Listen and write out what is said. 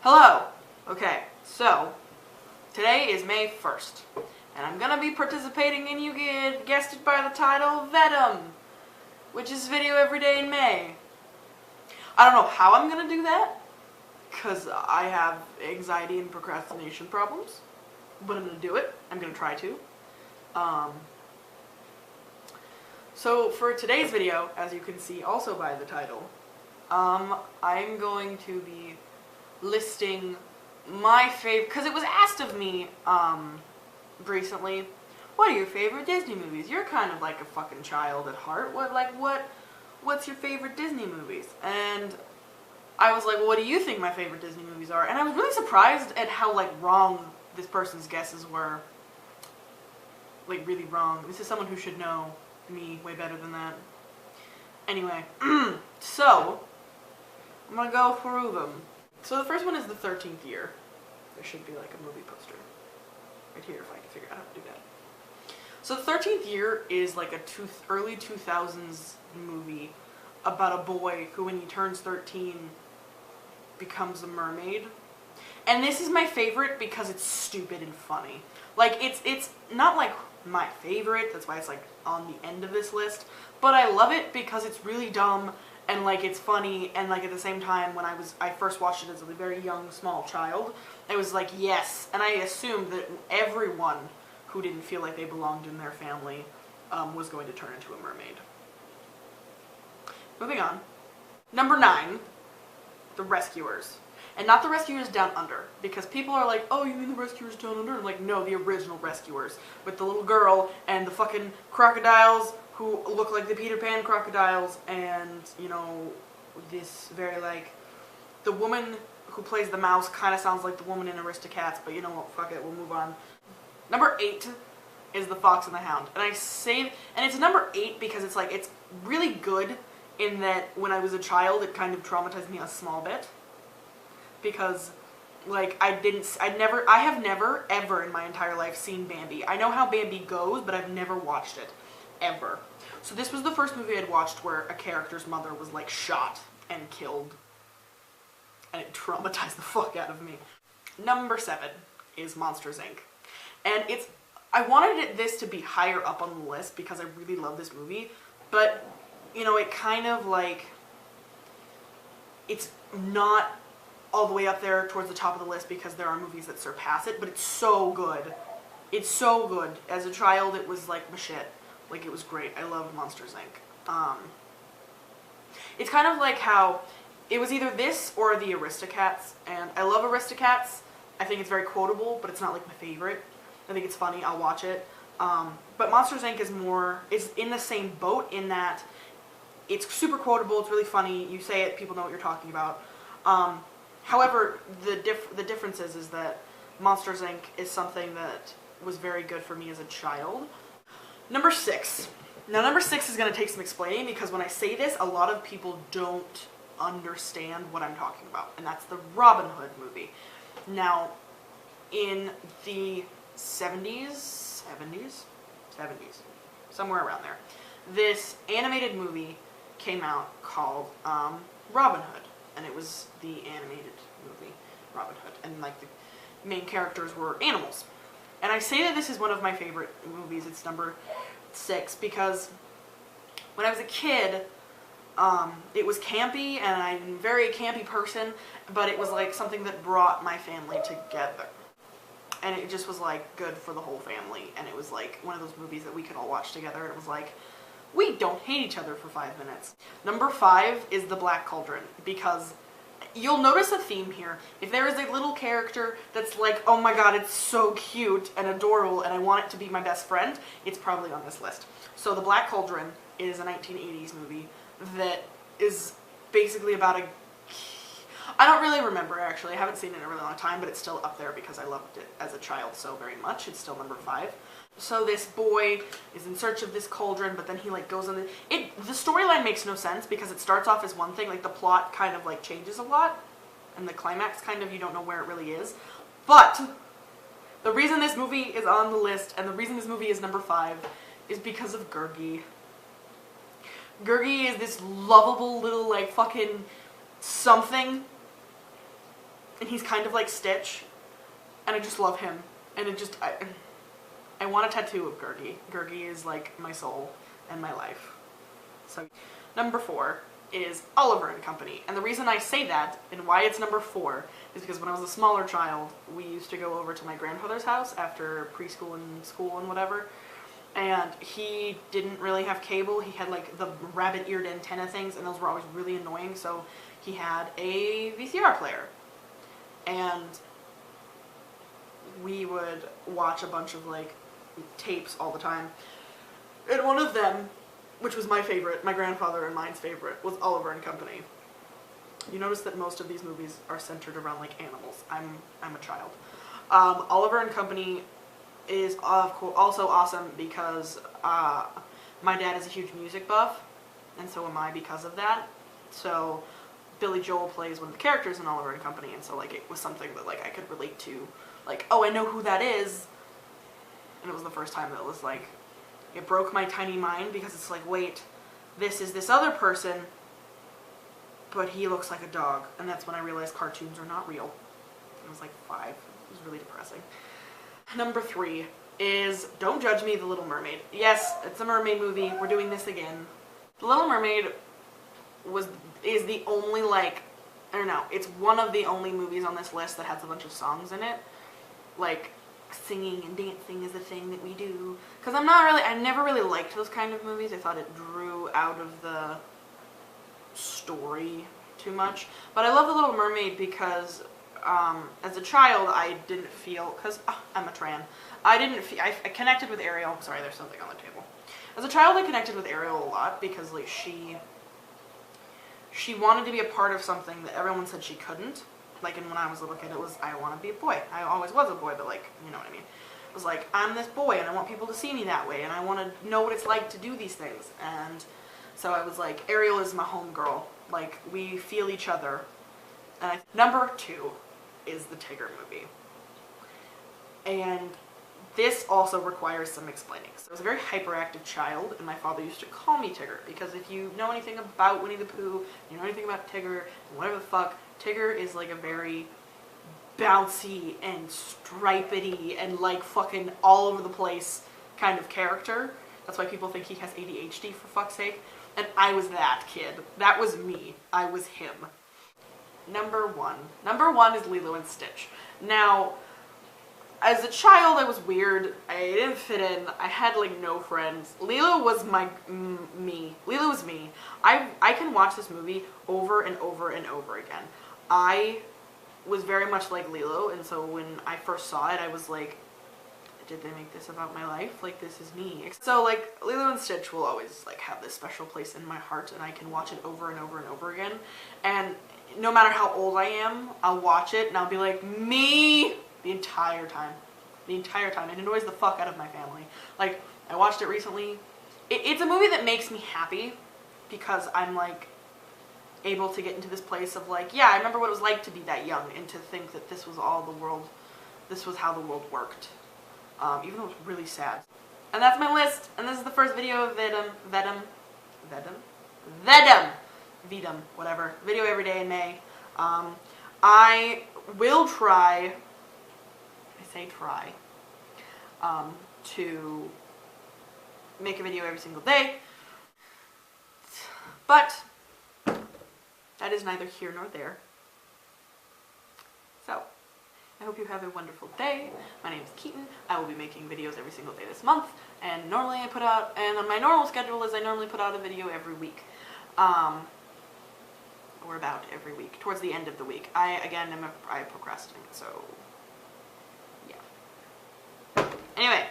Hello! Okay, so, today is May 1st, and I'm gonna be participating in, you guessed it by the title, VEDM, which is video every day in May. I don't know how I'm gonna do that, because I have anxiety and procrastination problems, but I'm gonna do it. I'm gonna try to. So for today's video, as you can see also by the title, I'm going to be listing my favorite, because it was asked of me recently, what are your favorite Disney movies? You're kind of like a fucking child at heart. What's your favorite Disney movies? And I was like, well, what do you think my favorite Disney movies are? And I was really surprised at how wrong this person's guesses were. Really wrong. This is someone who should know me way better than that. Anyway, so I'm gonna go through them. So the first one is The 13th Year. There should be a movie poster right here if I can figure out how to do that. So The 13th Year is a early 2000s movie about a boy who, when he turns 13, becomes a mermaid. And this is my favorite because it's stupid and funny. It's not my favorite, that's why it's on the end of this list, but I love it because it's really dumb and it's funny, and at the same time, when I first watched it as a very young, small child, I was yes, and I assumed that everyone who didn't feel like they belonged in their family was going to turn into a mermaid. Moving on. Number 9, The Rescuers. And not The Rescuers Down Under, because people are like, oh, you mean The Rescuers Down Under? I'm no, the original Rescuers, with the little girl and the fucking crocodiles who look like the Peter Pan crocodiles, and, this very, the woman who plays the mouse kind of sounds like the woman in Aristocats, but you know what, fuck it, we'll move on. Number 8 is The Fox and the Hound, and it's number 8 because it's really good in that when I was a child, it kind of traumatized me a small bit. Because, I have never, ever in my entire life seen Bambi. I know how Bambi goes, but I've never watched it. Ever. So this was the first movie I'd watched where a character's mother was, shot and killed. And it traumatized the fuck out of me. Number 7 is Monsters, Inc. And I wanted this to be higher up on the list because I really love this movie. But, it kind of, it's not all the way up there towards the top of the list because there are movies that surpass it, but it's so good. It's so good. As a child, it was my shit. It was great. I loved Monsters, Inc. It's kind of like how it was either this or the Aristocats, and I love Aristocats. I think it's very quotable, but it's not my favorite. I think it's funny. I'll watch it. But Monsters, Inc. is in the same boat in that it's super quotable. It's really funny. You say it, people know what you're talking about. However, the difference is that Monsters, Inc. is something that was very good for me as a child. Number 6. Now, number 6 is going to take some explaining because when I say this, a lot of people don't understand what I'm talking about, and that's the Robin Hood movie. Now, in the 70s, somewhere around there, this animated movie came out called Robin Hood. And it was the animated movie, Robin Hood. And, the main characters were animals. And I say that this is one of my favorite movies. It's number 6 because when I was a kid, it was campy, and I'm a very campy person, but it was, something that brought my family together. And it just was, good for the whole family. And it was, one of those movies that we could all watch together. And it was, we don't hate each other for 5 minutes. Number 5 is The Black Cauldron, because you'll notice a theme here. If there is a little character that's oh my god, it's so cute and adorable and I want it to be my best friend, it's probably on this list. So The Black Cauldron is a 1980s movie that is basically about I don't really remember, actually. I haven't seen it in a really long time, but it's still up there because I loved it as a child so very much. It's still number 5. So this boy is in search of this cauldron, but then he goes on the storyline makes no sense because it starts off as one thing, the plot kind of changes a lot, and the climax kind of, you don't know where it really is. But the reason this movie is on the list, and the reason this movie is number 5, is because of Gurgi. Gurgi is this lovable little fucking something and he's kind of like Stitch, and I just love him, and I want a tattoo of Gurgi. Gurgi is like my soul and my life. So number 4 is Oliver and Company, and the reason I say that and why it's number 4 is because when I was a smaller child, we used to go over to my grandfather's house after preschool and school and whatever, and he didn't really have cable. He had like the rabbit-eared antenna things, and those were always really annoying, so he had a VCR player, and we would watch a bunch of like tapes all the time, and one of them, which was my favorite, my grandfather and mine's favorite, was Oliver and Company. You notice that most of these movies are centered around like animals. I'm a child. Oliver and Company is also awesome because my dad is a huge music buff, and so am I because of that. So Billy Joel plays one of the characters in Oliver and Company, and so like it was something that like I could relate to. Like, oh, I know who that is, and it was the first time that it was like, it broke my tiny mind, because it's like, wait, this is this other person, but he looks like a dog. And that's when I realized cartoons are not real. I was like 5. It was really depressing. Number 3 is Don't Judge Me, The Little Mermaid. Yes, it's a mermaid movie. We're doing this again. The Little Mermaid is the only, like, I don't know, it's one of the only movies on this list that has a bunch of songs in it. Like, singing and dancing is a thing that we do. Because I never really liked those kind of movies. I thought it drew out of the story too much. But I love The Little Mermaid because as a child I didn't feel, because I'm a tran, I connected with Ariel. Sorry, there's something on the table. As a child I connected with Ariel a lot because like she wanted to be a part of something that everyone said she couldn't. Like, and when I was a little kid, it was, I want to be a boy. I always was a boy, but like, you know what I mean. It was like, I'm this boy, and I want people to see me that way, and I want to know what it's like to do these things. And so I was like, Ariel is my homegirl. Like, we feel each other. And number 2 is the Tigger movie. And this also requires some explaining. So I was a very hyperactive child, and my father used to call me Tigger, because if you know anything about Winnie the Pooh, you know anything about Tigger, and whatever the fuck, Tigger is like a very bouncy and stripedy and like fucking all over the place kind of character. That's why people think he has ADHD, for fuck's sake. And I was that kid. That was me. I was him. Number 1. Number 1 is Lilo and Stitch. Now, as a child, I was weird. I didn't fit in. I had like no friends. Lilo was me. Lilo was me. I can watch this movie over and over and over again. I was very much like Lilo, and so when I first saw it, I was like, did they make this about my life? Like, this is me. So like, Lilo and Stitch will always like have this special place in my heart, and I can watch it over and over and over again. And no matter how old I am, I'll watch it and I'll be like, me, the entire time. The entire time. It annoys the fuck out of my family. Like, I watched it recently. It's a movie that makes me happy because I'm like able to get into this place of like, yeah, I remember what it was like to be that young and to think that this was all the world, this was how the world worked. Even though it's really sad. And that's my list, and this is the first video of VEDM, whatever, video every day in May. I will try, I say try, to make a video every single day, but that is neither here nor there. So, I hope you have a wonderful day. My name is Keaton. I will be making videos every single day this month, and normally I put out, and on my normal schedule is I normally put out a video every week. Or about every week, towards the end of the week. I procrastinate, so yeah. Anyway,